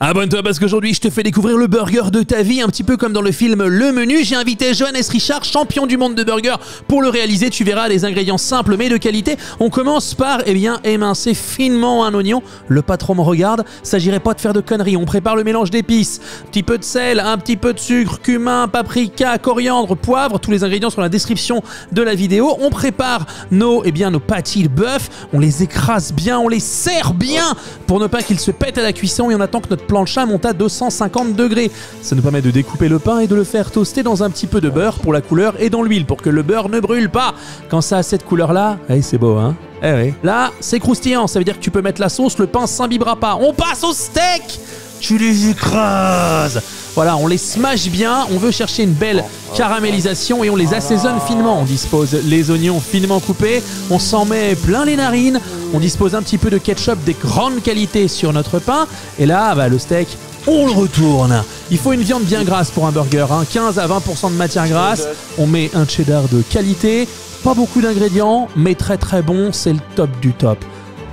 Abonne-toi parce qu'aujourd'hui je te fais découvrir le burger de ta vie, un petit peu comme dans le film Le Menu. J'ai invité Johannes Richard, champion du monde de burger, pour le réaliser. Tu verras des ingrédients simples mais de qualité. On commence par émincer finement un oignon. Le patron me regarde, s'agirait pas de faire de conneries. On prépare le mélange d'épices, un petit peu de sel, un petit peu de sucre, cumin, paprika, coriandre, poivre. Tous les ingrédients sont dans la description de la vidéo. On prépare nos pâtis de bœuf. On les écrase bien, on les serre bien pour ne pas qu'ils se pètent à la cuisson et on attend que notre plancha monte à 250 degrés. Ça nous permet de découper le pain et de le faire toaster dans un petit peu de beurre pour la couleur et dans l'huile pour que le beurre ne brûle pas. Quand ça a cette couleur-là, c'est beau, hein? Oui. Là, c'est croustillant, ça veut dire que tu peux mettre la sauce, le pain s'imbibera pas. On passe au steak! Tu les écrases! Voilà, on les smash bien, on veut chercher une belle caramélisation et on les assaisonne finement. On dispose les oignons finement coupés, on s'en met plein les narines, on dispose un petit peu de ketchup des grandes qualités sur notre pain et là, le steak, on le retourne. Il faut une viande bien grasse pour un burger, 15 à 20% de matière grasse. On met un cheddar de qualité, pas beaucoup d'ingrédients, mais très très bon, c'est le top du top.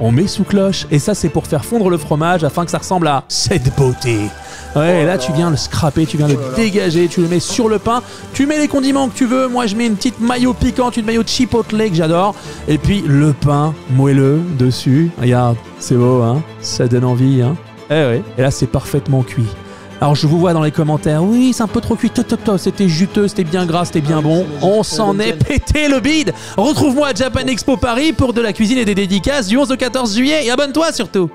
On met sous cloche et ça c'est pour faire fondre le fromage afin que ça ressemble à cette beauté. Ouais, et là tu viens le scraper, tu viens le dégager, tu le mets sur le pain, tu mets les condiments que tu veux. Moi je mets une petite mayo piquante, une mayo chipotle que j'adore. Et puis le pain moelleux dessus. Regarde, c'est beau, hein? Ça donne envie, hein? Et là c'est parfaitement cuit. Alors je vous vois dans les commentaires, oui c'est un peu trop cuit, c'était juteux, c'était bien gras, c'était bien bon. On s'en est pété le bide. Retrouve-moi à Japan Expo Paris pour de la cuisine et des dédicaces du 11 au 14 juillet et abonne-toi surtout.